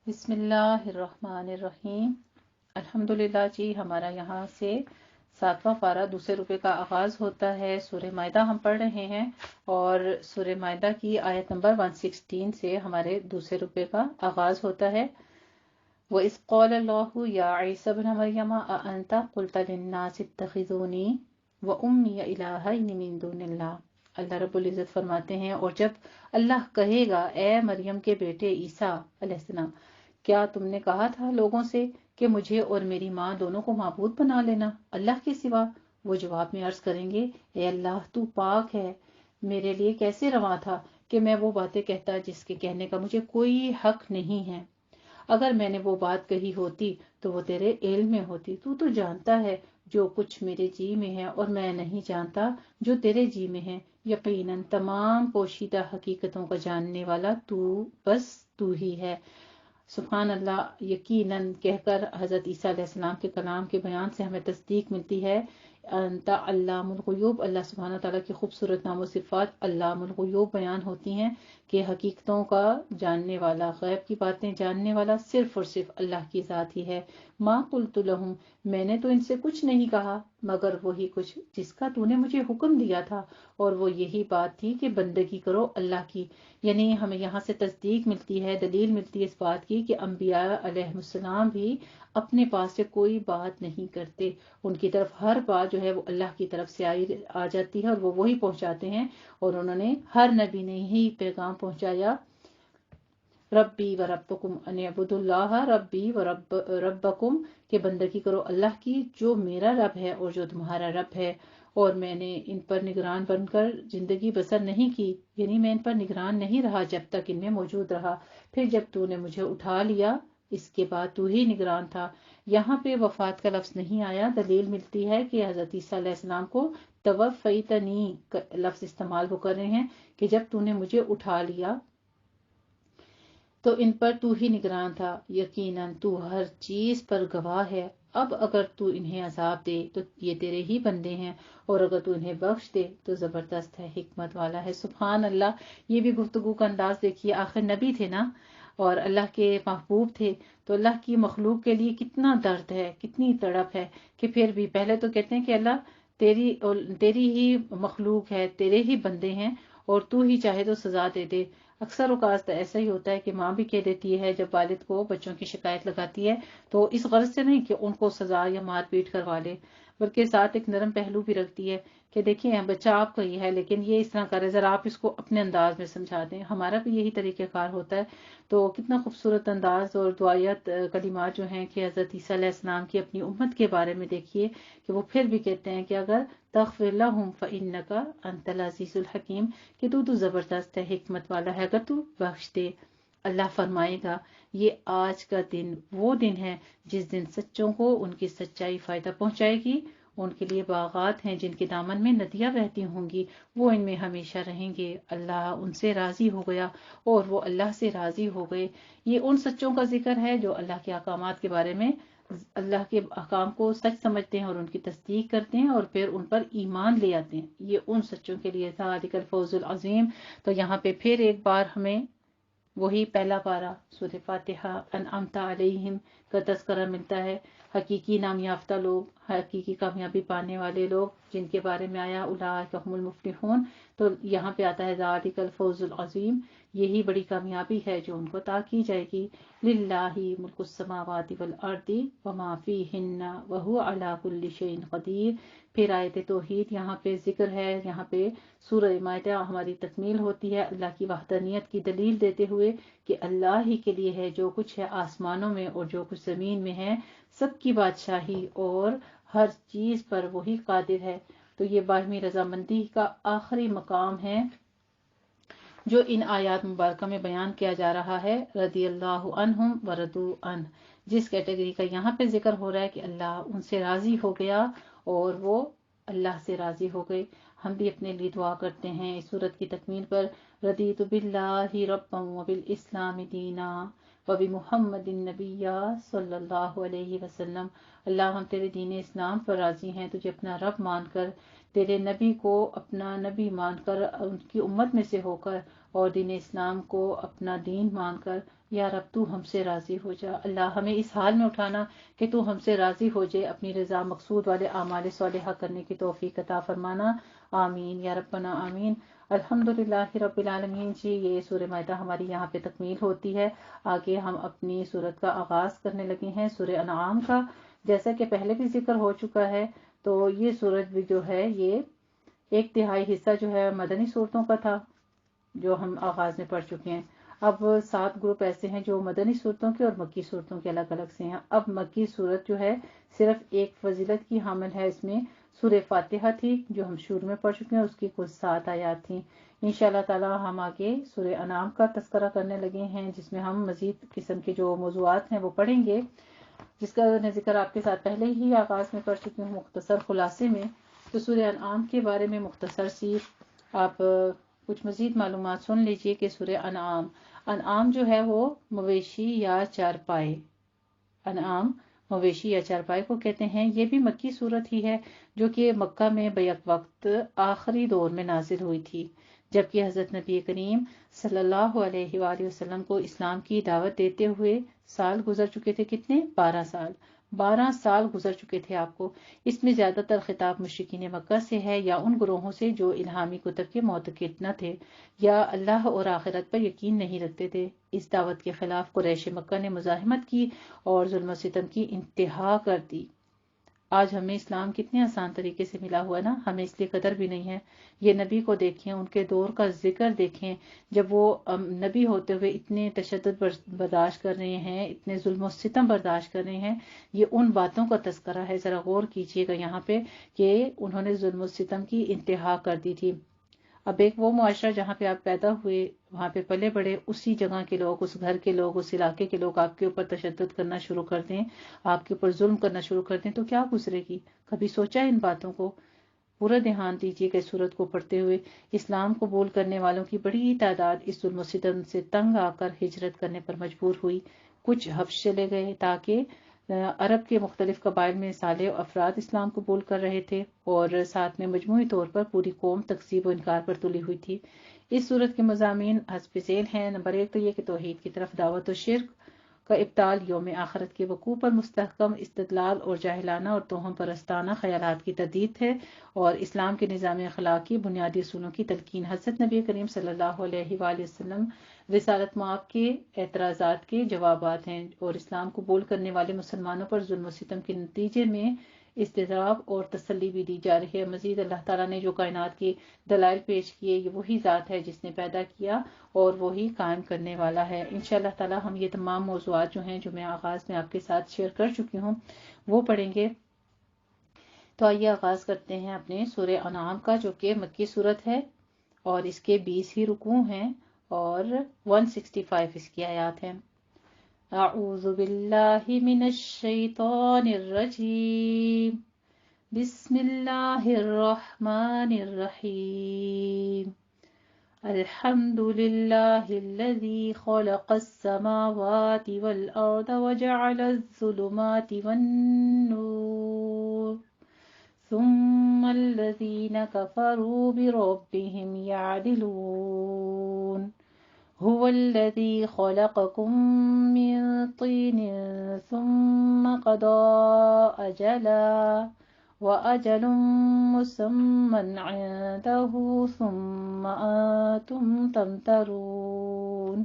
بسم اللہ الرحمن الرحیم۔ الحمدللہ جی، ہمارا یہاں سے 7واں پارہ دوسرے رکوع کا آغاز ہوتا ہے۔ سورہ مائدہ ہم پڑھ رہے ہیں اور سورہ مائدہ کی آیت نمبر 116 سے ہمارے دوسرے رکوع کا آغاز ہوتا ہے۔ وَإِذْ قَالَ اللَّهُ يَا عِيسَى ابْنَ مَرْيَمَ أَأَنْتَ قُلْتَ لِلنَّاسِ اتَّخِذُونِي وَأُمِّيَ إِلَٰهَيْنِ مِن دُونِ اللَّهِ۔ اللہ رب العزت فرماتے ہیں، اور جب اللہ کہے گا اے مریم کے بیٹے عیسیٰ علیہ السلام، کیا تم نے کہا تھا لوگوں سے کہ مجھے اور میری ماں دونوں کو معبود بنا لینا اللہ کے سوا؟ وہ جواب میں عرض کریں گے، اے اللہ تو پاک ہے، میرے لیے کیسے رواں تھا کہ میں وہ باتیں کہتا جس کے کہنے کا مجھے کوئی حق نہیں ہے۔ اگر میں نے وہ بات کہی ہوتی تو وہ تیرے علم میں ہوتی، تو جانتا ہے جو کچھ میرے جی میں ہے اور میں نہیں جانتا جو تیرے جی میں ہے۔ یقیناً تمام پوشیدہ حقیقتوں کا جاننے والا بس تو ہی ہے۔ سبحان اللہ۔ یقیناً کہہ کر حضرت عیسیٰ علیہ السلام کے کلام کے بیان سے ہمیں تصدیق ملتی ہے۔ انت علام الغیوب، اللہ سبحانہ تعالیٰ کی خوبصورت نام و صفات علام الغیوب بیان ہوتی ہیں کہ حقیقتوں کا جاننے والا، غیب کی باتیں جاننے والا صرف اور صرف اللہ کی ذات ہی ہے۔ ما قلت لہم، میں نے تو ان سے کچھ نہیں کہا مگر وہی کچھ جس کا تو نے مجھے حکم دیا تھا، اور وہ یہی بات تھی کہ بندگی کرو اللہ کی۔ یعنی ہمیں یہاں سے تصدیق ملتی ہے، دلیل ملتی ہے اس بات کی کہ انبیاء علیہ السلام بھی اپنے پاس سے کوئی بات نہیں کرتے، ان کی طرف ہر بات جو ہے وہ اللہ کی طرف سے آ جاتی ہے اور وہ وہی پہنچاتے ہیں، اور انہوں نے ہر نبی نے ہی پیغام پہنچایا، ربی و ربکم ان اعبدوا اللہ ربی و ربکم، کہ بندگی کرو اللہ کی جو میرا رب ہے اور جو تمہارا رب ہے۔ اور میں نے ان پر نگران بن کر زندگی بسر نہیں کی، یعنی میں ان پر نگران نہیں رہا جب تک ان میں موجود رہا، پھر جب تو نے مجھے اٹھا لیا اس کے بعد تو ہی نگران تھا۔ یہاں پہ وفات کا لفظ نہیں آیا، دلیل ملتی ہے کہ حضرت عیسیٰ علیہ السلام کو توفیتنی کا لفظ استعمال وہ کر رہے ہیں کہ جب تو نے مجھے اٹھا لیا تو ان پر تو ہی نگران تھا، یقیناً تو ہر چیز پر گواہ ہے۔ اب اگر تو انہیں عذاب دے تو یہ تیرے ہی بندے ہیں، اور اگر تو انہیں بخش دے تو زبردست ہے، حکمت والا ہے۔ سبحان اللہ۔ یہ بھی گفتگو کا انداز دیکھیے، آخر نبی تھے نا اور اللہ کے محبوب تھے، تو اللہ کی مخلوق کے لیے کتنا درد ہے، کتنی تڑپ ہے کہ پھر بھی پہلے تو کہتے ہیں کہ اللہ تیری ہی مخلوق ہے، تیرے ہی بندے ہیں، اور تو ہی چاہے تو سزا دے دے۔ اکثر اوقات ایسا ہی ہوتا ہے کہ ماں بھی کہہ دیتی ہے جب والد کو بچوں کی شکایت لگاتی ہے تو اس غرض سے نہیں کہ ان کو سزا یا مار پیٹ کروا لے، بلکہ ساتھ ایک نرم پہلو بھی رکھتی ہے کہ دیکھیں بچہ آپ کا ہی ہے لیکن یہ اس طرح کرے، ذرا آپ اس کو اپنے انداز میں سمجھا دیں۔ ہمارا بھی یہی طریقہ کار ہوتا ہے۔ تو کتنا خوبصورت انداز اور دعائیت کلمات جو ہیں کہ حضرت عیسیٰ علیہ السلام کی اپنی امت کے بارے میں دیکھیے کہ وہ پھر بھی کہتے ہیں کہ اگر تغفر لهم فإنك أنت العزیز الحکیم، کہ تو زبردست ہے، حکمت والا ہے، اگر تو بخش دے۔ اللہ فرمائے گا یہ آج کا دن وہ دن ہے جس دن سچوں کو ان کی سچائی فائدہ پہنچائے گی، ان کے لیے باغات ہیں جن کے دامن میں ندیاں بہتی ہوں گی، وہ ان میں ہمیشہ رہیں گے۔ اللہ ان سے راضی ہو گیا اور وہ اللہ سے راضی ہو گئے۔ یہ ان سچوں کا ذکر ہے جو اللہ کے احکامات کے بارے میں اللہ کے احکام کو سچ سمجھتے ہیں اور ان کی تصدیق کرتے ہیں اور پھر ان پر ایمان لے آتے ہیں، یہ ان سچوں کے لیے ذالک الفوز العظیم۔ تو یہاں پہ پھر ایک بار ہمیں وہی پہلا پارہ سورہ فاتحہ انعمت علیہم کا تذکرہ ملتا ہے، حقیقی نام یافتہ لوگ، حقیقی کامیابی پانے والے لوگ جن کے بارے میں آیا اولئک هم المفلحون، تو یہاں پہ آتا ہے ذالک الفوز العظیم، یہی بڑی کامیابی ہے جو ان کو عطا کی جائے گی۔ للہ ملک السماوات والارض وما فیہن وہو علی کل شیء قدیر۔ پھر آیت توحید یہاں پہ ذکر ہے، یہاں پہ سورہ مائدہ ہماری تکمیل ہوتی ہے اللہ کی وحدانیت کی دلیل دیتے ہوئے کہ اللہ ہی کے لیے ہے جو کچھ ہے آسمانوں میں اور جو کچھ زمین میں ہے، سب کی بادشاہی اور ہر چیز پر وہی قادر ہے۔ تو یہ باہمی رضامندی کا آخری مقام ہے جو ان آیات مبارکہ میں بیان کیا جا رہا ہے، رضی اللہ عنہم ورضوا عنہ۔ جس کیٹیگری کا یہاں پہ ذکر ہو رہا ہے کہ اللہ ان سے راضی ہو گیا اور وہ اللہ سے راضی ہو گئے، ہم بھی اپنے لیے دعا کرتے ہیں اس صورت کی تکمیل پر، رضیت باللہ ربا وبالاسلام دینا وبمحمد النبی صلی اللہ علیہ وسلم۔ اللہ ہم تیرے دین اسلام پر راضی ہیں، تجھے اپنا رب مان کر، تیرے نبی کو اپنا نبی مان کر، ان کی امت میں سے ہو کر، اور دین اسلام کو اپنا دین مان کر یا رب تو ہم سے راضی ہو جا۔ اللہ ہمیں اس حال میں اٹھانا کہ تو ہم سے راضی ہو جائے، اپنی رضا مقصود والے اعمال صالحہ کرنے کی توفیق عطا فرمانا، آمین یا ربنا آمین۔ الحمدللہ رب العالمین جی، یہ سورہ مائدہ ہماری یہاں پہ تکمیل ہوتی ہے۔ آگے ہم اپنی سورت کا آغاز کرنے لگے ہیں سورہ انعام کا۔ جیسا کہ پہلے بھی ذکر ہو چکا ہے تو یہ سورت بھی جو ہے یہ 1/3 حصہ جو ہے مدنی صورتوں کا تھا جو ہم آغاز میں پڑھ چکے ہیں۔ اب 7 گروپ ایسے ہیں جو مدنی صورتوں کے اور مکی صورتوں کے الگ الگ سے ہیں۔ اب مکی صورت جو ہے صرف ایک فضیلت کی حامل ہے، اس میں سورہ فاتحہ تھی جو ہم شروع میں پڑھ چکے ہیں، اس کی کل 7 آیات تھیں۔ انشاءاللہ تعالی ہم آگے سورہ انعام کا تذکرہ کرنے لگے ہیں، جس میں ہم مزید قسم کے جو موضوعات ہیں وہ پڑھیں گے، جس کا میں ذکر آپ کے ساتھ پہلے ہی آغاز میں کر چکی ہوں مختصر خلاصے میں۔ تو سورہ انعام کے بارے میں مختصر سی آپ کچھ مزید معلومات سن لیجئے کہ سورہ انعام جو ہے وہ مویشی یا چارپائے، انعام مویشی یا چارپائے کو کہتے ہیں۔ یہ بھی مکی صورت ہی ہے جو کہ مکہ میں بیک وقت آخری دور میں نازل ہوئی تھی، جبکہ حضرت نبی کریم صلی اللہ علیہ وآلہ وسلم کو اسلام کی دعوت دیتے ہوئے سال گزر چکے تھے، کتنے؟ 12 سال گزر چکے تھے آپ کو۔ اس میں زیادہ تر خطاب مشرکین مکہ سے ہے یا ان گروہوں سے جو الہامی کتب کے معتقد نہ تھے یا اللہ اور آخرت پر یقین نہیں رکھتے تھے۔ اس دعوت کے خلاف قریش مکہ نے مزاحمت کی اور ظلم و ستم کی انتہا کر دی۔ آج ہمیں اسلام کتنے آسان طریقے سے ملا ہوا ہے نا، ہمیں اس لیے قدر بھی نہیں ہے۔ یہ نبی کو دیکھیں، ان کے دور کا ذکر دیکھیں، جب وہ نبی ہوتے ہوئے اتنے تشدد برداشت کر رہے ہیں، اتنے ظلم و ستم برداشت کر رہے ہیں، یہ ان باتوں کا تذکرہ ہے۔ ذرا غور کیجئے گا یہاں پہ کہ انہوں نے ظلم و ستم کی انتہا کر دی تھی۔ اب ایک وہ معاشرہ جہاں پہ آپ پیدا ہوئے، وہاں پہ پلے بڑے، اسی جگہ کے لوگ، اس گھر کے لوگ، اس علاقے کے لوگ آپ کے اوپر تشدد کرنا شروع کر دیں، آپ کے اوپر ظلم کرنا شروع کر دیں تو کیا گزرے گی؟ کبھی سوچا ان باتوں کو؟ پورا دھیان دیجیے کہ سورت کو پڑھتے ہوئے اسلام قبول کرنے والوں کی بڑی تعداد اس ظلم و ستم سے تنگ آ کر ہجرت کرنے پر مجبور ہوئی۔ کچھ حبش چلے گئے تاکہ عرب کے مختلف قبائل میں صالح افراد اسلام قبول کر رہے تھے اور ساتھ میں مجموعی طور پر پوری قوم تکذیب و انکار پر تلی ہوئی تھی۔ اس صورت کے مضامین حسب ذیل ہیں۔ نمبر 1 تو یہ کہ توحید کی طرف دعوت و شرک کا ابطال، یوم آخرت کے وقوع پر مستحکم استدلال اور جاہلانہ اور توہم پرستانہ خیالات کی تردید ہے، اور اسلام کے نظام اخلاقی بنیادی اصولوں کی تلقین۔ حضرت نبی کریم صلی اللہ علیہ وآلہ وسلم رسالت مآب کے اعتراضات کے جوابات ہیں، اور اسلام قبول کرنے والے مسلمانوں پر ظلم و ستم کے نتیجے میں اضطراب اور تسلی بھی دی جا رہی ہے۔ مزید اللہ تعالیٰ نے جو کائنات کی دلائل پیش کیے، یہ وہی ذات ہے جس نے پیدا کیا اور وہی قائم کرنے والا ہے۔ انشاءاللہ تعالیٰ ہم یہ تمام موضوعات جو ہیں، جو میں آغاز میں آپ کے ساتھ شیئر کر چکی ہوں، وہ پڑھیں گے۔ تو آئیے آغاز کرتے ہیں اپنے سورہ انعام کا، جو کہ مکی صورت ہے اور اس کے 20 ہی رکوع ہیں اور 165 اس کی آیات ہیں۔ اعوذ باللہ من الشیطان الرجیم، بسم اللہ الرحمن الرحیم، الحمد للہ الذی خلق السماوات والارض وجعل الظلمات والنور ثم الذین کفروا بربهم یعدلون، هو الذی خلقکم من طین ثم قضى أجلا وأجل مسمى عنده ثم أنتم تمترون۔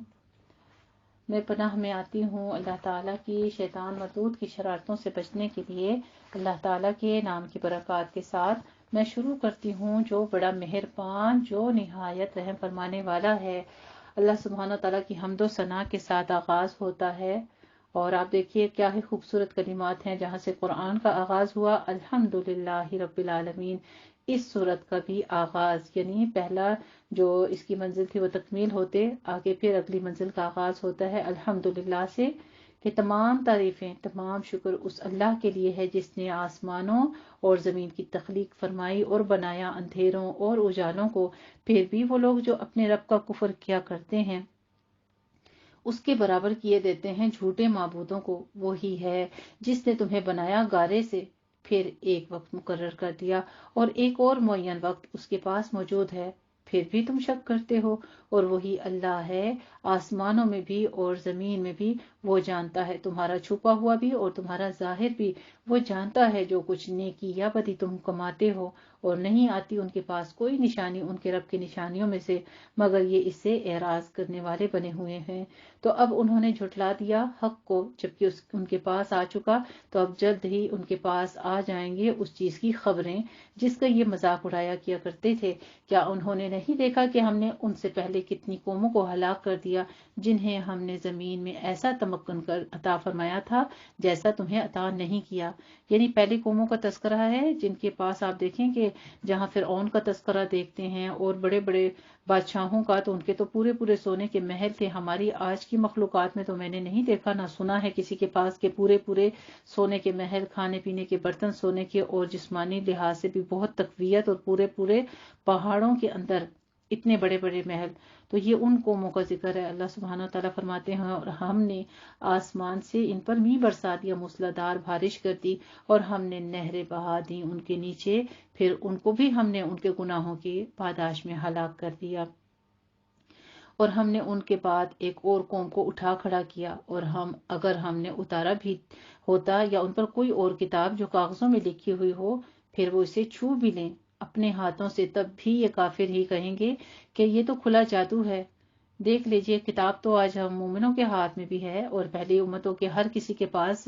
میں پناہ میں آتی ہوں اللہ تعالیٰ کی شیطان مردود کی شرارتوں سے بچنے کے لیے۔ اللہ تعالیٰ کے نام کی برکات کے ساتھ میں شروع کرتی ہوں، جو بڑا مہربان، جو نہایت رحم فرمانے والا ہے۔ اللہ سبحانہ تعالیٰ کی حمد و ثنا کے ساتھ آغاز ہوتا ہے، اور آپ دیکھیے کیا ہی خوبصورت کلمات ہیں جہاں سے قرآن کا آغاز ہوا، الحمدللہ رب العالمین۔ اس صورت کا بھی آغاز، یعنی پہلا جو اس کی منزل تھی وہ تکمیل ہوتے، آگے پھر اگلی منزل کا آغاز ہوتا ہے الحمدللہ سے، کہ تمام تعریفیں، تمام شکر اس اللہ کے لیے ہے جس نے آسمانوں اور زمین کی تخلیق فرمائی اور بنایا اندھیروں اور اجالوں کو۔ پھر بھی وہ لوگ جو اپنے رب کا کفر کیا کرتے ہیں، اس کے برابر کیے دیتے ہیں جھوٹے معبودوں کو۔ وہی ہے جس نے تمہیں بنایا گارے سے، پھر ایک وقت مقرر کر دیا اور ایک اور معین وقت اس کے پاس موجود ہے، پھر بھی تم شک کرتے ہو، اور وہی اللہ ہے آسمانوں میں بھی اور زمین میں بھی، وہ جانتا ہے تمہارا چھپا ہوا بھی اور تمہارا ظاہر بھی، وہ جانتا ہے جو کچھ نیکی یا بدی تم کماتے ہو، اور نہیں آتی ان کے پاس کوئی نشانی ان کے رب کی نشانیوں میں سے مگر یہ اس سے اعراض کرنے والے بنے ہوئے ہیں۔ تو اب انہوں نے جھٹلا دیا حق کو جبکہ ان کے پاس آ چکا، تو اب جلد ہی ان کے پاس آ جائیں گے اس چیز کی خبریں جس کا یہ مذاق اڑایا کیا کرتے تھے۔ کیا انہوں نے نہیں دیکھا کہ ہم نے ان سے پہلے کتنی قوموں کو ہلاک کر دیا جنہیں ہم نے زمین میں ایسا تمکن کر عطا فرمایا تھا جیسا تمہیں عطا نہیں کیا؟ یعنی پہلی قوموں کا تذکرہ ہے جن کے پاس آپ دیکھیں کہ جہاں فرعون کا تذکرہ دیکھتے ہیں اور بڑے بڑے بادشاہوں کا، تو ان کے تو پورے پورے سونے کے محل تھے۔ ہماری آج کی مخلوقات میں تو میں نے نہیں دیکھا نہ سنا ہے کسی کے پاس کہ پورے پورے سونے کے محل، کھانے پینے کے برتن سونے کے، اور جسمانی لحاظ سے بھی بہت تقویت، اور پورے پورے پہاڑوں کے اندر اتنے بڑے بڑے محل۔ تو یہ ان قوموں کا ذکر ہے۔ اللہ سبحانہ وتعالیٰ فرماتے ہیں اور ہم نے آسمان سے ان پر می برسا دیا، موسلادھار بارش کر دی، اور ہم نے نہریں بہا دی ان کے نیچے، پھر ان کو بھی ہم نے ان کے گناہوں کی پاداش میں ہلاک کر دیا۔ اور ہم نے ان کے بعد ایک اور قوم کو اٹھا کھڑا کیا، اور اگر ہم نے اتارا بھی ہوتا یا ان پر کوئی اور کتاب جو کاغذوں میں لکھی ہوئی ہو، پھر وہ اسے چھو بھی لیں اپنے ہاتھوں سے، تب بھی یہ کافر ہی کہیں گے کہ یہ تو کھلا جادو ہے۔ دیکھ لیجئے، کتاب تو آج ہم مومنوں کے ہاتھ میں بھی ہے، اور پہلی امتوں کے ہر کسی کے پاس،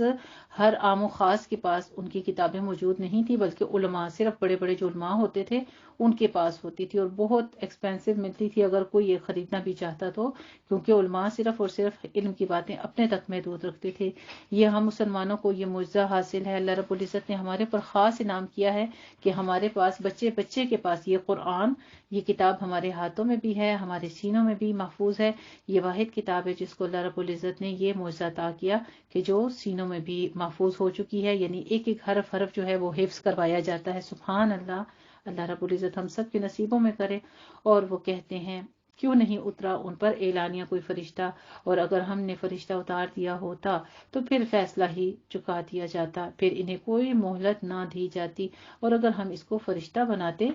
ہر عام و خاص کے پاس ان کی کتابیں موجود نہیں تھی، بلکہ علماء، صرف بڑے بڑے جو علماء ہوتے تھے ان کے پاس ہوتی تھی، اور بہت ایکسپینسو ملتی تھی اگر کوئی یہ خریدنا بھی چاہتا تو، کیونکہ علماء صرف اور صرف علم کی باتیں اپنے تک محدود رکھتے تھے۔ یہ ہم مسلمانوں کو یہ معجزہ حاصل ہے، اللہ رب العزت نے ہمارے پر خاص انعام کیا ہے کہ ہمارے پاس، بچے بچے کے پاس یہ قرآن، یہ کتاب ہمارے ہاتھوں میں بھی ہے، ہمارے سینوں میں بھی محفوظ ہے۔ یہ واحد کتاب ہے جس کو اللہ رب العزت نے یہ معجزہ عطا کیا کہ جو سینوں میں بھی محفوظ ہو چکی ہے، یعنی ایک ایک حرف جو ہے وہ حفظ کروایا جاتا ہے۔ سبحان اللہ، اللہ رب العزت ہم سب کے نصیبوں میں کرے۔ اور وہ کہتے ہیں کیوں نہیں اترا ان پر اعلانیہ کوئی فرشتہ، اور اگر ہم نے فرشتہ اتار دیا ہوتا تو پھر فیصلہ ہی چکا دیا جاتا، پھر انہیں کوئی مہلت نہ دی جاتی، اور اگر ہم اس کو فرشتہ بناتے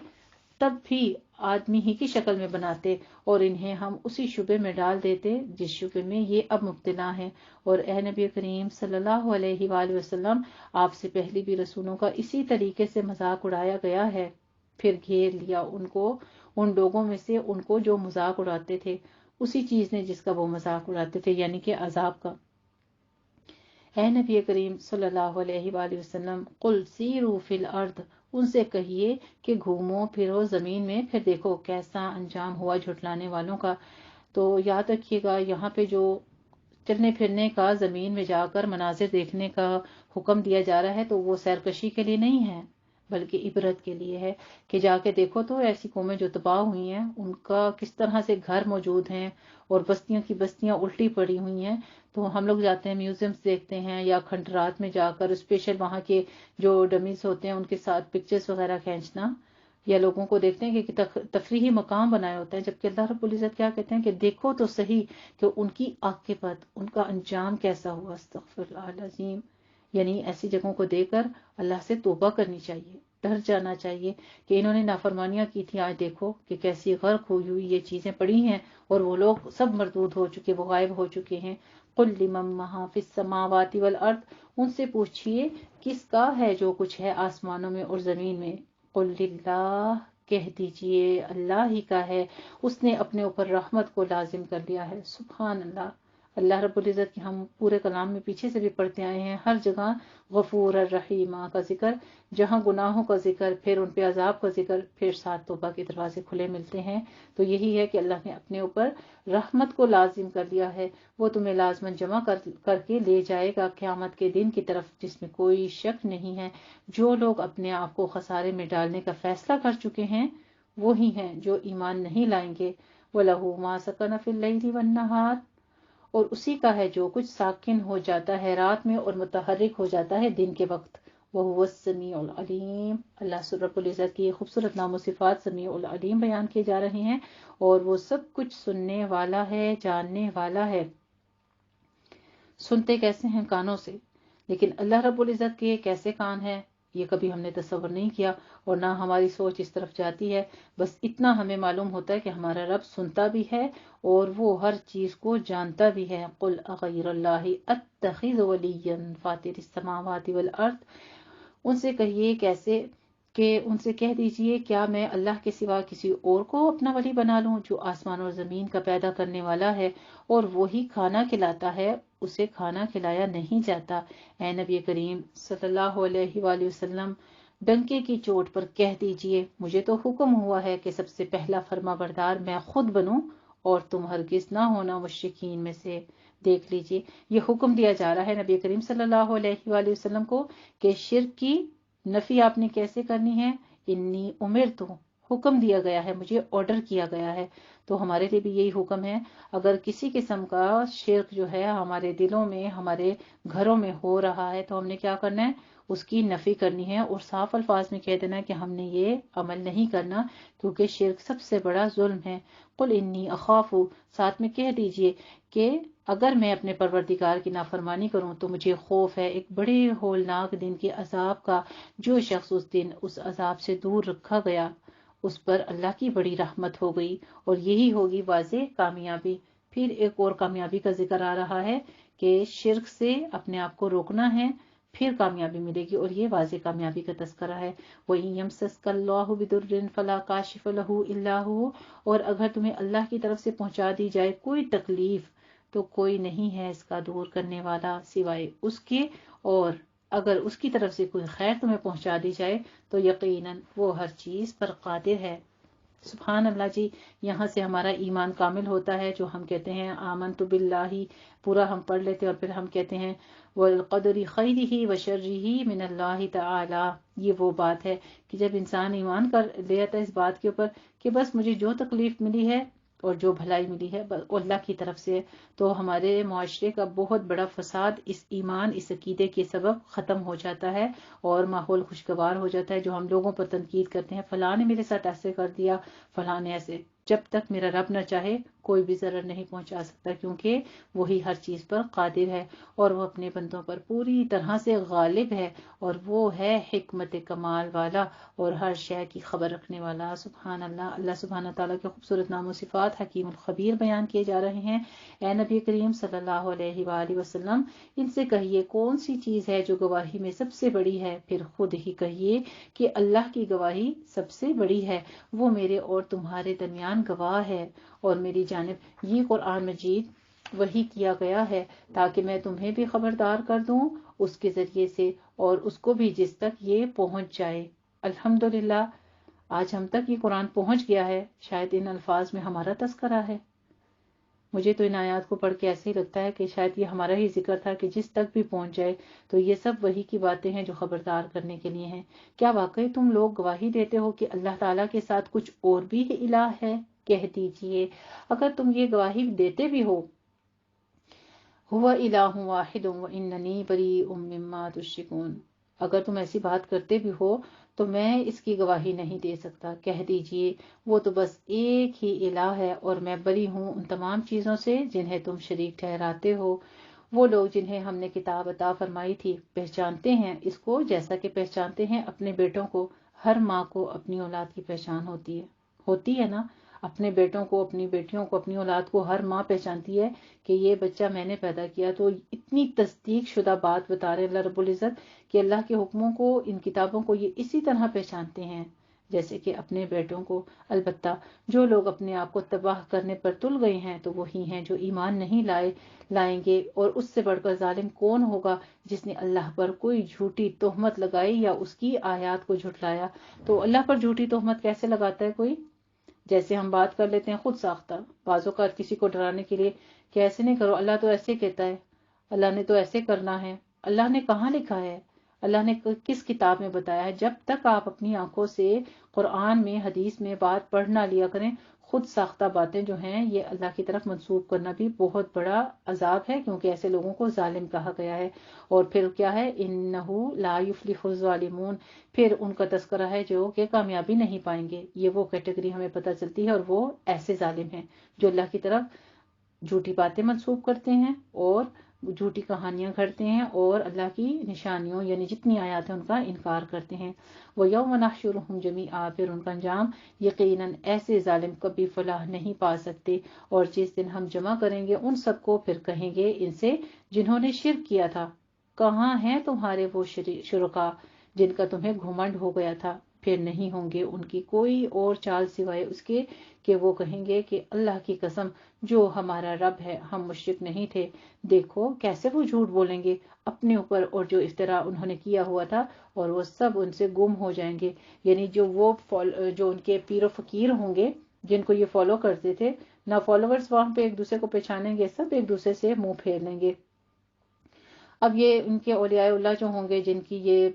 تب بھی آدمی ہی کی شکل میں بناتے، اور انہیں ہم اسی شبے میں ڈال دیتے جس شبے میں یہ اب مبتلا ہیں۔ اور اے نبی کریم صلی اللہ علیہ وآلہ وسلم، آپ سے پہلے بھی رسولوں کا اسی طریقے سے مذاق اڑایا گیا ہے، پھر گھیر لیا ان کو، ان لوگوں میں سے ان کو جو مذاق اڑاتے تھے اسی چیز نے جس کا وہ مذاق اڑاتے تھے، یعنی کہ عذاب کا۔ اے نبی کریم صلی اللہ علیہ وآلہ وسلم، قل سیروا فی الارض، ان سے کہیے کہ گھومو پھرو زمین میں، پھر دیکھو کیسا انجام ہوا جھٹلانے والوں کا۔ تو یاد رکھیے گا، یہاں پہ جو چلنے پھرنے کا، زمین میں جا کر مناظر دیکھنے کا حکم دیا جا رہا ہے، تو وہ سیرکشی کے لیے نہیں ہے بلکہ عبرت کے لیے ہے، کہ جا کے دیکھو تو ایسی قومیں جو تباہ ہوئی ہیں ان کا کس طرح سے گھر موجود ہیں، اور بستیوں کی بستیاں الٹی پڑی ہوئی ہیں۔ تو ہم لوگ جاتے ہیں میوزیمز دیکھتے ہیں، یا کھنڈرات میں جا کر اسپیشل وہاں کے جو ڈمیز ہوتے ہیں ان کے ساتھ پکچرز وغیرہ کھینچنا، یا لوگوں کو دیکھتے ہیں کہ تفریحی مقام بنائے ہوتے ہیں، جبکہ اللہ رب العزت کیا کہتے ہیں کہ دیکھو تو صحیح کہ ان کی عاقبت، ان کا انجام کیسا ہوا۔ استغفر اللہ العظیم۔ یعنی ایسی جگہوں کو دیکھ کر اللہ سے توبہ کرنی چاہیے، ڈر جانا چاہیے کہ انہوں نے نافرمانیاں کی تھی، آج دیکھو کہ کیسی غرق ہوئی ہوئی یہ چیزیں پڑی ہیں، اور وہ لوگ سب مردود ہو چکے، وہ غائب ہو چکے ہیں۔ قل لمن ما فی السماوات والارض، ان سے پوچھئے کس کا ہے جو کچھ ہے آسمانوں میں اور زمین میں۔ قل للہ، کہہ دیجئے اللہ ہی کا ہے، اس نے اپنے اوپر رحمت کو لازم کر لیا ہے۔ سبحان اللہ۔ اللہ رب العزت کی ہم پورے کلام میں پیچھے سے بھی پڑھتے آئے ہیں، ہر جگہ غفور الرحیم کا ذکر، جہاں گناہوں کا ذکر، پھر ان پہ عذاب کا ذکر، پھر ساتھ توبہ کے دروازے کھلے ملتے ہیں۔ تو یہی ہے کہ اللہ نے اپنے اوپر رحمت کو لازم کر لیا ہے، وہ تمہیں لازماً جمع کر کے لے جائے گا قیامت کے دن کی طرف، جس میں کوئی شک نہیں ہے۔ جو لوگ اپنے آپ کو خسارے میں ڈالنے کا فیصلہ کر چکے ہیں وہی ہیں جو ایمان نہیں لائیں گے۔ وَلَهُ مَا سَكَنَ فِي اللَّيْلِ وَالنَّهَارِ، اور اسی کا ہے جو کچھ ساکن ہو جاتا ہے رات میں اور متحرک ہو جاتا ہے دن کے وقت۔ وَهُوَ السَّمِيعُ الْعَلِيمُ، اللہ رب العزت کی خوبصورت نام و صفات سمیع العلیم بیان کیے جا رہے ہیں، اور وہ سب کچھ سننے والا ہے، جاننے والا ہے۔ سنتے کیسے ہیں؟ کانوں سے، لیکن اللہ رب العزت کے کیسے کان ہیں؟ یہ کبھی ہم نے تصور نہیں کیا اور نہ ہماری سوچ اس طرف جاتی ہے. بس اتنا ہمیں معلوم ہوتا ہے کہ ہمارا رب سنتا بھی ہے اور وہ ہر چیز کو جانتا بھی ہے. قل اغیر اللہ اتخذ ولیا فاطر السماوات والارض، ان سے کہیے کیسے کہ ان سے کہہ دیجئے کیا میں اللہ کے سوا کسی اور کو اپنا ولی بنا لوں جو آسمان اور زمین کا پیدا کرنے والا ہے اور وہی کھانا کھلاتا ہے، اسے کھانا کھلایا نہیں جاتا. اے نبی کریم صلی اللہ علیہ وآلہ وسلم، ڈنکے کی چوٹ پر کہہ دیجئے مجھے تو حکم ہوا ہے کہ سب سے پہلا فرما بردار میں خود بنوں اور تم ہرگز نہ ہونا مشرکین میں سے. دیکھ لیجئے یہ حکم دیا جا رہا ہے نبی کریم صلی اللہ علیہ وآلہ وسلم کو کہ شرک کی نفی آپ نے کیسے کرنی ہے. انی امرت، حکم دیا گیا ہے، مجھے آرڈر کیا گیا ہے. تو ہمارے لیے بھی یہی حکم ہے. اگر کسی قسم کا شرک جو ہے ہمارے دلوں میں ہمارے گھروں میں ہو رہا ہے تو ہم نے کیا کرنا ہے، اس کی نفی کرنی ہے اور صاف الفاظ میں کہہ دینا ہے کہ ہم نے یہ عمل نہیں کرنا کیونکہ شرک سب سے بڑا ظلم ہے. قل انی اخاف، ساتھ میں کہہ دیجئے کہ اگر میں اپنے پروردگار کی نافرمانی کروں تو مجھے خوف ہے ایک بڑے ہولناک دن کے عذاب کا. جو شخص اس دن اس عذاب سے دور رکھا گیا اس پر اللہ کی بڑی رحمت ہو گئی اور یہی ہوگی واضح کامیابی. پھر ایک اور کامیابی کا ذکر آ رہا ہے کہ شرک سے اپنے آپ کو روکنا ہے، پھر کامیابی ملے گی اور یہ واضح کامیابی کا تذکرہ ہے. وَإِن يَمْسَسْكَ اللَّهُ بِضُرٍّ فَلَا كَاشِفَ لَهُ إِلَّا هُوَ، اور اگر تمہیں اللہ کی طرف سے پہنچا دی جائے کوئی تکلیف تو کوئی نہیں ہے اس کا دور کرنے والا سوائے اس کے، اور اگر اس کی طرف سے کوئی خیر تمہیں پہنچا دی جائے تو یقیناً وہ ہر چیز پر قادر ہے. سبحان اللہ جی. یہاں سے ہمارا ایمان کامل ہوتا ہے جو ہم کہتے ہیں آمنت باللہ، پورا ہم پڑھ لیتے اور پھر ہم کہتے ہیں والقدر خیرہ وشرہ من اللہ تعالی. یہ وہ بات ہے کہ جب انسان ایمان کر لیتا ہے اس بات کے اوپر کہ بس مجھے جو تکلیف ملی ہے اور جو بھلائی ملی ہے اللہ کی طرف سے، تو ہمارے معاشرے کا بہت بڑا فساد اس ایمان اس عقیدے کے سبب ختم ہو جاتا ہے اور ماحول خوشگوار ہو جاتا ہے. جو ہم لوگوں پر تنقید کرتے ہیں فلاں نے میرے ساتھ ایسے کر دیا، فلاں نے ایسے، جب تک میرا رب نہ چاہے کوئی بھی ضرر نہیں پہنچا سکتا کیونکہ وہی ہر چیز پر قادر ہے اور وہ اپنے بندوں پر پوری طرح سے غالب ہے اور وہ ہے حکمت کمال والا اور ہر شے کی خبر رکھنے والا. سبحان اللہ. اللہ سبحانہ تعالیٰ کے خوبصورت نام و صفات حکیم الخبیر بیان کیے جا رہے ہیں. اے نبی کریم صلی اللہ علیہ وآلہ وسلم، ان سے کہیے کون سی چیز ہے جو گواہی میں سب سے بڑی ہے، پھر خود ہی کہیے کہ اللہ کی گواہی سب سے بڑی ہے، وہ میرے اور تمہارے درمیان گواہ ہے اور میری جانب یہ قرآن مجید وحی کیا گیا ہے تاکہ میں تمہیں بھی خبردار کر دوں اس کے ذریعے سے اور اس کو بھی جس تک یہ پہنچ جائے. الحمدللہ آج ہم تک یہ قرآن پہنچ گیا ہے. شاید ان الفاظ میں ہمارا تذکرہ ہے. مجھے تو ان آیات کو پڑھ کے ایسے ہی لگتا ہے کہ شاید یہ ہمارا ہی ذکر تھا کہ جس تک بھی پہنچ جائے. تو یہ سب وہی کی باتیں ہیں جو خبردار کرنے کے لیے ہیں. کیا واقعی تم لوگ گواہی دیتے ہو کہ اللہ تعالیٰ کے ساتھ کچھ اور بھی الہ ہے؟ کہہ دیجئے اگر تم یہ گواہی دیتے بھی ہو هو الہ واحد واننی بریء مما تشرکون، اگر تم ایسی بات کرتے بھی ہو تو میں اس کی گواہی نہیں دے سکتا. کہہ دیجئے وہ تو بس ایک ہی الہ ہے اور میں بری ہوں ان تمام چیزوں سے جنہیں تم شریک ٹھہراتے ہو. وہ لوگ جنہیں ہم نے کتاب عطا فرمائی تھی پہچانتے ہیں اس کو جیسا کہ پہچانتے ہیں اپنے بیٹوں کو. ہر ماں کو اپنی اولاد کی پہچان ہوتی ہے نا، اپنے بیٹوں کو، اپنی بیٹیوں کو، اپنی اولاد کو ہر ماں پہچانتی ہے کہ یہ بچہ میں نے پیدا کیا. تو اتنی تصدیق شدہ بات بتا رہے اللہ رب العزت کہ اللہ کے حکموں کو، ان کتابوں کو یہ اسی طرح پہچانتے ہیں جیسے کہ اپنے بیٹوں کو. البتہ جو لوگ اپنے آپ کو تباہ کرنے پر تل گئے ہیں تو وہی ہیں جو ایمان نہیں لائیں گے. اور اس سے بڑھ کر ظالم کون ہوگا جس نے اللہ پر کوئی جھوٹی تہمت لگائی یا اس کی آیات کو جھٹلایا. تو اللہ پر جھوٹی تہمت کیسے لگاتا ہے کوئی؟ جیسے ہم بات کر لیتے ہیں خود ساختہ، بعض اوقات کسی کو ڈرانے کے لیے کہ ایسے نہیں کرو، اللہ تو ایسے کہتا ہے، اللہ نے تو ایسے کرنا ہے. اللہ نے کہاں لکھا ہے؟ اللہ نے کس کتاب میں بتایا ہے؟ جب تک آپ اپنی آنکھوں سے قرآن میں، حدیث میں بات پڑھ نہ لیا کریں، خود ساختہ باتیں جو ہیں یہ اللہ کی طرف منسوب کرنا بھی بہت بڑا عذاب ہے کیونکہ ایسے لوگوں کو ظالم کہا گیا ہے. اور پھر کیا ہے؟ انہو لا یفلح الظالمون، پھر ان کا تذکرہ ہے جو کہ کامیابی نہیں پائیں گے. یہ وہ کیٹیگری ہمیں پتہ چلتی ہے اور وہ ایسے ظالم ہیں جو اللہ کی طرف جھوٹی باتیں منسوب کرتے ہیں اور جھوٹی کہانیاں گھڑتے ہیں اور اللہ کی نشانیوں یعنی جتنی آیات ہیں ان کا انکار کرتے ہیں۔ وَيَوْمَ نَحْشُرُهُمْ جَمِيعًا، پھر ان کا انجام یقیناً ایسے ظالم کبھی فلاح نہیں پا سکتے، اور جس دن ہم جمع کریں گے ان سب کو، پھر کہیں گے ان سے جنہوں نے شرک کیا تھا، کہاں ہیں تمہارے وہ شرکا جن کا تمہیں گھمنڈ ہو گیا تھا؟ پھر نہیں ہوں گے ان کی کوئی اور چال سوائے اس کے کہ وہ کہیں گے کہ اللہ کی قسم جو ہمارا رب ہے، ہم مشرک نہیں تھے۔ دیکھو کیسے وہ جھوٹ بولیں گے اپنے اوپر، اور جو افطرا انہوں نے کیا ہوا تھا، اور وہ سب ان سے گم ہو جائیں گے۔ یعنی جو ان کے پیر و فقیر ہوں گے جن کو یہ فالو کرتے تھے، نہ فالوورز وہاں پہ ایک دوسرے کو پہچانیں گے، سب ایک دوسرے سے منہ پھیر لیں گے۔ اب یہ ان کے اولیاء اللہ جو ہوں گے، جن کی یہ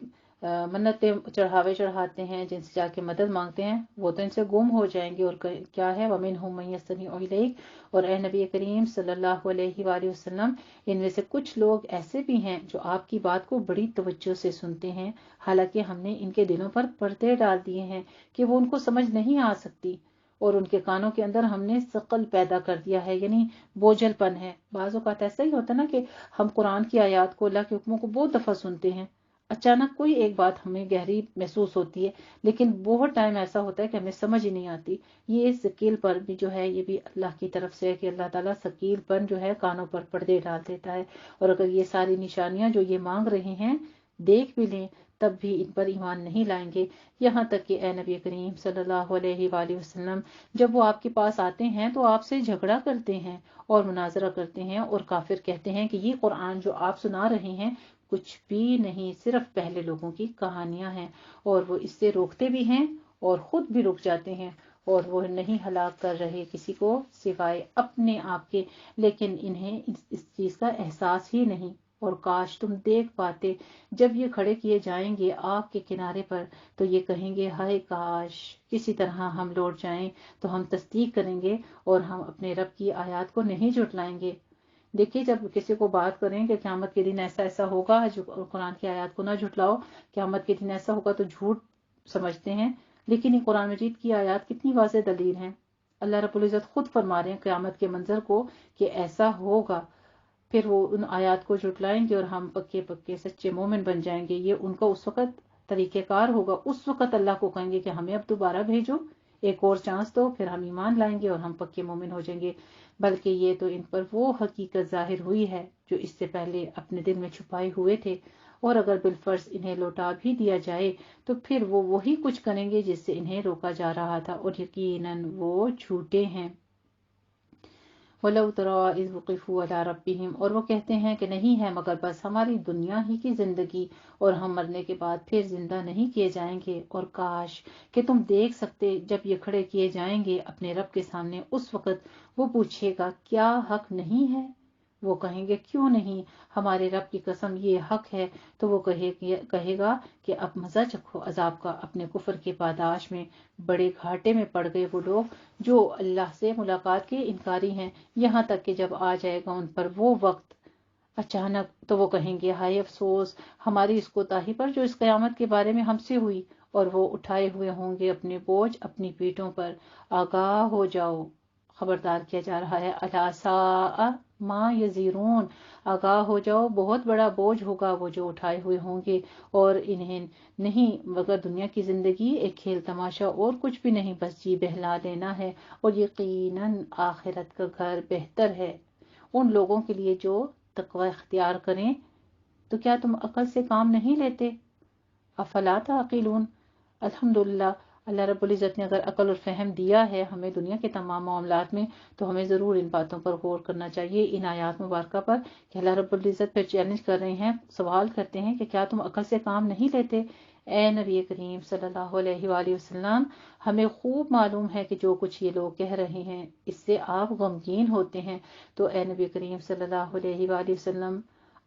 منتیں چڑھاوے چڑھاتے ہیں، جن سے جا کے مدد مانگتے ہیں، وہ تو ان سے گم ہو جائیں گے۔ اور کیا ہے وَمِنْهُمْ مَن يَسْتَمِعُ إِلَيْكَ، اور اے نبی کریم صلی اللہ علیہ وآلہ وسلم، ان میں سے کچھ لوگ ایسے بھی ہیں جو آپ کی بات کو بڑی توجہ سے سنتے ہیں، حالانکہ ہم نے ان کے دلوں پر پردے ڈال دیے ہیں کہ وہ ان کو سمجھ نہیں آ سکتی، اور ان کے کانوں کے اندر ہم نے ثقل پیدا کر دیا ہے، یعنی بوجھل پن ہے۔ بعض اوقات ایسا ہی ہوتا ہے نا کہ ہم قرآن کی آیات کو، اللہ کے حکموں کو بہت دفعہ سنتے ہیں، اچانک کوئی ایک بات ہمیں گہری محسوس ہوتی ہے، لیکن بہت ٹائم ایسا ہوتا ہے کہ ہمیں سمجھ ہی نہیں آتی۔ یہ ثقیل پر بھی جو ہے، یہ بھی اللہ کی طرف سے ہے کہ اللہ تعالیٰ ثقیل پن جو ہے کانوں پر پردے ڈال دیتا ہے، اور اگر یہ ساری نشانیاں جو یہ مانگ رہے ہیں دیکھ بھی لیں تب بھی ان پر ایمان نہیں لائیں گے۔ یہاں تک کہ اے نبی کریم صلی اللہ علیہ وآلہ وسلم، جب وہ آپ کے پاس آتے ہیں تو آپ سے جھگڑا کرتے ہیں اور مناظرہ کرتے ہیں، اور کافر کہتے ہیں کہ یہ قرآن جو آپ سنا رہے ہیں کچھ بھی نہیں، صرف پہلے لوگوں کی کہانیاں ہیں، اور وہ اس سے روکتے بھی ہیں اور خود بھی رک جاتے ہیں، اور وہ نہیں ہلاک کر رہے کسی کو سوائے اپنے آپ کے، لیکن انہیں اس چیز کا احساس ہی نہیں۔ اور کاش تم دیکھ پاتے جب یہ کھڑے کیے جائیں گے آگ کے کنارے پر، تو یہ کہیں گے ہائے کاش کسی طرح ہم لوٹ جائیں تو ہم تصدیق کریں گے اور ہم اپنے رب کی آیات کو نہیں جھٹلائیں گے۔ دیکھیے جب کسی کو بات کریں کہ قیامت کے دن ایسا ایسا ہوگا، جو قرآن کی آیات کو نہ جھٹلاؤ، قیامت کے دن ایسا ہوگا، تو جھوٹ سمجھتے ہیں، لیکن یہ قرآن مجید کی آیات کتنی واضح دلیل ہیں۔ اللہ رب العزت خود فرما رہے ہیں قیامت کے منظر کو کہ ایسا ہوگا، پھر وہ ان آیات کو جھٹلائیں گے اور ہم پکے پکے سچے مومن بن جائیں گے۔ یہ ان کا اس وقت طریقہ کار ہوگا، اس وقت اللہ کو کہیں گے کہ ہمیں اب دوبارہ بھیجو، ایک اور چانس دو، پھر ہم ایمان لائیں گے اور ہم پکے مومن ہو جائیں گے۔ بلکہ یہ تو ان پر وہ حقیقت ظاہر ہوئی ہے جو اس سے پہلے اپنے دل میں چھپائے ہوئے تھے، اور اگر بالفرض انہیں لوٹا بھی دیا جائے تو پھر وہ وہی کچھ کریں گے جس سے انہیں روکا جا رہا تھا، اور یقیناً وہ جھوٹے ہیں۔ وَلَوْ تَرَىٰ إِذْ وُقِفُوا عَلَىٰ رَبِّهِمْ، اور وہ کہتے ہیں کہ نہیں ہے مگر بس ہماری دنیا ہی کی زندگی، اور ہم مرنے کے بعد پھر زندہ نہیں کیے جائیں گے۔ اور کاش کہ تم دیکھ سکتے جب یہ کھڑے کیے جائیں گے اپنے رب کے سامنے، اس وقت وہ پوچھے گا کیا حق نہیں ہے؟ وہ کہیں گے کیوں نہیں، ہمارے رب کی قسم یہ حق ہے۔ تو وہ کہے گا کہ اب مزہ چکھو عذاب کا اپنے کفر کے پاداش میں۔ بڑے گھاٹے میں پڑ گئے وہ لوگ جو اللہ سے ملاقات کے انکاری ہیں، یہاں تک کہ جب آ جائے گا ان پر وہ وقت اچانک، تو وہ کہیں گے ہائے افسوس ہماری اس کوتاہی پر جو اس قیامت کے بارے میں ہم سے ہوئی، اور وہ اٹھائے ہوئے ہوں گے اپنے بوجھ اپنی پیٹھوں پر۔ آگاہ ہو جاؤ، خبردار کیا جا رہا ہے، الا ساء ما یزرون، آگاہ ہو جاؤ بہت بڑا بوجھ ہوگا وہ جو اٹھائے ہوئے ہوں گے، اور انہیں نہیں مگر دنیا کی زندگی ایک کھیل تماشا اور کچھ بھی نہیں، بس جی بہلا دینا ہے، اور یقیناً آخرت کا گھر بہتر ہے ان لوگوں کے لیے جو تقوی اختیار کریں۔ تو کیا تم عقل سے کام نہیں لیتے؟ افلا تعقلون۔ الحمدللہ اللہ رب العزت نے اگر عقل اور فہم دیا ہے ہمیں دنیا کے تمام معاملات میں، تو ہمیں ضرور ان باتوں پر غور کرنا چاہیے، ان آیات مبارکہ پر، کہ اللہ رب العزت پھر چیلنج کر رہے ہیں، سوال کرتے ہیں کہ کیا تم عقل سے کام نہیں لیتے؟ اے نبی کریم صلی اللہ علیہ وآلہ وسلم، ہمیں خوب معلوم ہے کہ جو کچھ یہ لوگ کہہ رہے ہیں اس سے آپ غمگین ہوتے ہیں، تو اے نبی کریم صلی اللہ علیہ وآلہ وسلم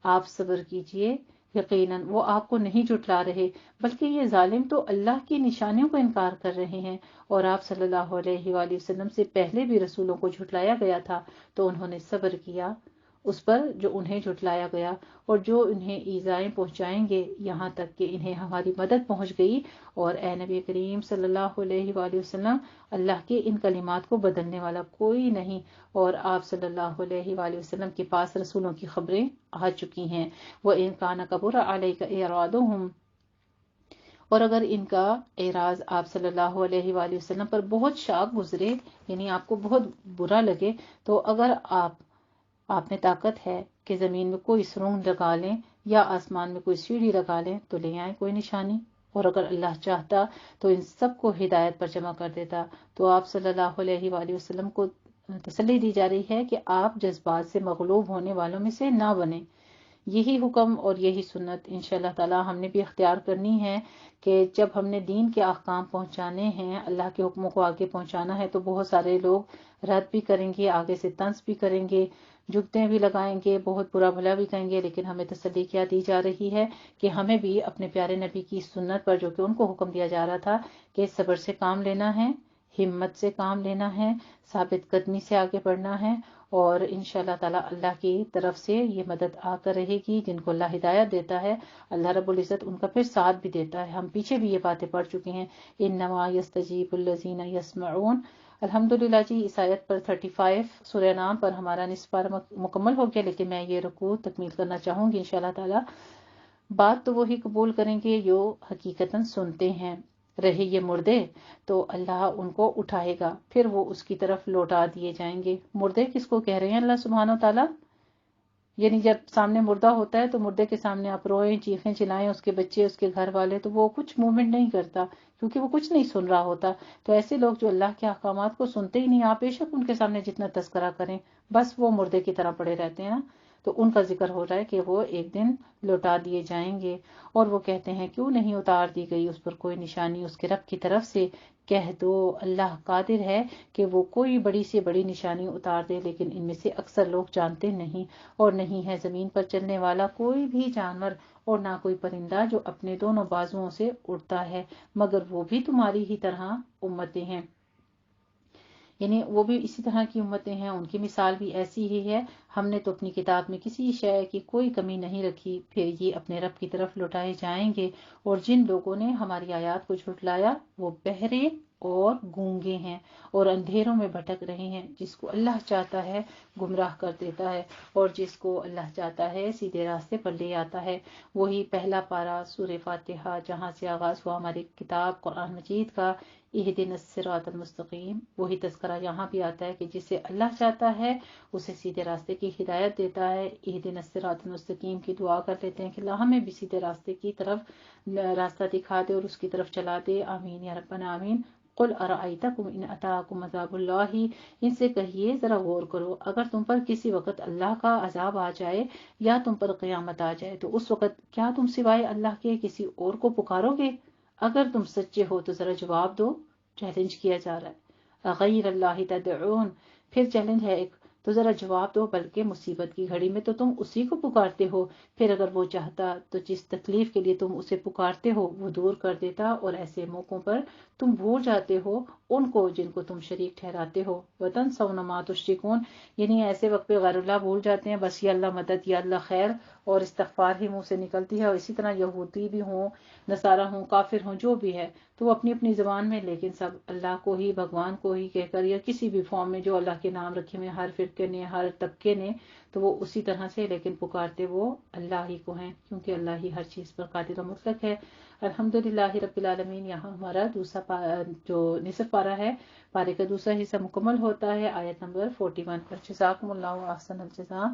آپ صبر کیجئے، یقیناً وہ آپ کو نہیں جھٹلا رہے، بلکہ یہ ظالم تو اللہ کی نشانیوں کو انکار کر رہے ہیں، اور آپ صلی اللہ علیہ وآلہ وسلم سے پہلے بھی رسولوں کو جھٹلایا گیا تھا تو انہوں نے صبر کیا، اس پر جو انہیں جھٹلایا گیا اور جو انہیں ایذائیں پہنچائیں گے یہاں تک کہ انہیں ہماری مدد پہنچ گئی. اور اے نبی کریم صلی اللہ علیہ وآلہ وسلم، اللہ کے ان کلمات کو بدلنے والا کوئی نہیں، اور آپ صلی اللہ علیہ وآلہ وسلم کے پاس رسولوں کی خبریں آ چکی ہیں. وَإِن كَانَ كَبُرَ عَلَيْكَ إِعْرَاضُهُمْ، اور اگر ان کا اعراض آپ صلی اللہ علیہ وآلہ وسلم پر بہت شاق گزرے، یعنی آپ کو بہت برا لگے، تو اگر آپ میں طاقت ہے کہ زمین میں کوئی سرنگ لگا لیں یا آسمان میں کوئی سیڑھی لگا لیں تو لے آئیں کوئی نشانی. اور اگر اللہ چاہتا تو ان سب کو ہدایت پر جمع کر دیتا. تو آپ صلی اللہ علیہ وآلہ وسلم کو تسلی دی جا رہی ہے کہ آپ جذبات سے مغلوب ہونے والوں میں سے نہ بنیں. یہی حکم اور یہی سنت انشاءاللہ تعالی ہم نے بھی اختیار کرنی ہے کہ جب ہم نے دین کے احکام پہنچانے ہیں، اللہ کے حکموں کو آگے پہنچانا ہے، تو بہت سارے لوگ رد بھی کریں گے، آگے سے طنز بھی کریں گے، جگتیں بھی لگائیں گے، بہت برا بھلا بھی کہیں گے، لیکن ہمیں تسلی کیا دی جا رہی ہے کہ ہمیں بھی اپنے پیارے نبی کی سنت پر، جو کہ ان کو حکم دیا جا رہا تھا کہ صبر سے کام لینا ہے، ہمت سے کام لینا ہے، ثابت قدمی سے آگے بڑھنا ہے. اور انشاءاللہ تعالی اللہ کی طرف سے یہ مدد آ کر رہے گی. جن کو اللہ ہدایت دیتا ہے، اللہ رب العزت ان کا پھر ساتھ بھی دیتا ہے. ہم پیچھے بھی یہ باتیں پڑھ چکے ہیں، انما یستجیب الذین یسمعون. الحمدللہ جی، اس آیت پر 35 سورہ نام پر ہمارا نصف پارہ مکمل ہو گیا، لیکن میں یہ رکوع تکمیل کرنا چاہوں گی انشاءاللہ تعالی. بات تو وہی قبول کریں گے جو حقیقتاً سنتے ہیں. رہے یہ مردے تو اللہ ان کو اٹھائے گا، پھر وہ اس کی طرف لوٹا دیے جائیں گے. مردے کس کو کہہ رہے ہیں اللہ سبحانہ و تعالیٰ؟ یعنی جب سامنے مردہ ہوتا ہے تو مردے کے سامنے آپ روئیں، چیخیں چلائیں، اس کے بچے، اس کے گھر والے، تو وہ کچھ موومنٹ نہیں کرتا کیونکہ وہ کچھ نہیں سن رہا ہوتا. تو ایسے لوگ جو اللہ کے احکامات کو سنتے ہی نہیں، آپ بے شک ان کے سامنے جتنا تذکرہ کریں، بس وہ مردے کی طرح پڑے رہتے ہیں نا. تو ان کا ذکر ہو رہا ہے کہ وہ ایک دن لوٹا دیے جائیں گے. اور وہ کہتے ہیں کیوں نہیں اتار دی گئی اس پر کوئی نشانی اس کے رب کی طرف سے؟ کہہ دو اللہ قادر ہے کہ وہ کوئی بڑی سے بڑی نشانی اتار دے، لیکن ان میں سے اکثر لوگ جانتے نہیں. اور نہیں ہے زمین پر چلنے والا کوئی بھی جانور اور نہ کوئی پرندہ جو اپنے دونوں بازوؤں سے اڑتا ہے، مگر وہ بھی تمہاری ہی طرح امتیں ہیں. یعنی وہ بھی اسی طرح کی امتیں ہیں، ان کی مثال بھی ایسی ہی ہے. ہم نے تو اپنی کتاب میں کسی شے کی کوئی کمی نہیں رکھی. پھر یہ اپنے رب کی طرف لوٹائے جائیں گے. اور جن لوگوں نے ہماری آیات کو جھٹلایا وہ بہرے اور گونگے ہیں اور اندھیروں میں بھٹک رہے ہیں. جس کو اللہ چاہتا ہے گمراہ کر دیتا ہے، اور جس کو اللہ چاہتا ہے سیدھے راستے پر لے آتا ہے. وہی پہلا پارہ سورہ فاتحہ جہاں سے آغاز ہوا ہماری کتاب قرآن مجید کا، اہدنا الصراط المستقیم، وہی تذکرہ یہاں بھی آتا ہے کہ جسے اللہ چاہتا ہے اسے سیدھے راستے کی ہدایت دیتا ہے. اہدنا الصراط المستقیم کی دعا کر لیتے ہیں کہ اللہ ہمیں بھی سیدھے راستے کی طرف راستہ دکھا دے اور اس کی طرف چلا دے. آمین یا ربنا آمین. قل ارأیتکم ان اتاکم عذاب اللہ، ان سے کہیے ذرا غور کرو، اگر تم پر کسی وقت اللہ کا عذاب آ جائے یا تم پر قیامت آ جائے تو اس وقت کیا تم سوائے اللہ کے کسی اور کو پکارو گے؟ اگر تم سچے ہو تو ذرا جواب دو. چیلنج کیا جا رہا ہے. غیر اللہ تدعون، پھر چیلنج ہے ایک، تو ذرا جواب دو. بلکہ مصیبت کی گھڑی میں تو تم اسی کو پکارتے ہو، پھر اگر وہ چاہتا تو جس تکلیف کے لیے تم اسے پکارتے ہو وہ دور کر دیتا. اور ایسے موقعوں پر تم بھول جاتے ہو ان کو جن کو تم شریک ٹھہراتے ہو. وتنسون ما تشركون، یعنی ایسے وقت پہ غیر اللہ بھول جاتے ہیں، بس یا اللہ مدد یا اللہ خیر، اور استغفار ہی منہ سے نکلتی ہے. اور اسی طرح یہودی بھی ہوں، نصارہ ہوں، کافر ہوں، جو بھی ہے تو وہ اپنی اپنی زبان میں، لیکن سب اللہ کو ہی، بھگوان کو ہی کہہ کر، یا کسی بھی فارم میں جو اللہ کے نام رکھے ہوئے ہر فرقے نے، ہر طبقے نے، تو وہ اسی طرح سے، لیکن پکارتے وہ اللہ ہی کو ہیں، کیونکہ اللہ ہی ہر چیز پر قادر و مطلق ہے. الحمدللہ رب العالمین. یہاں ہمارا دوسرا جو نصف پارہ ہے، پارے کا دوسرا حصہ مکمل ہوتا ہے آیت نمبر 41 پر. جزاکم اللہ احسن الجزاء.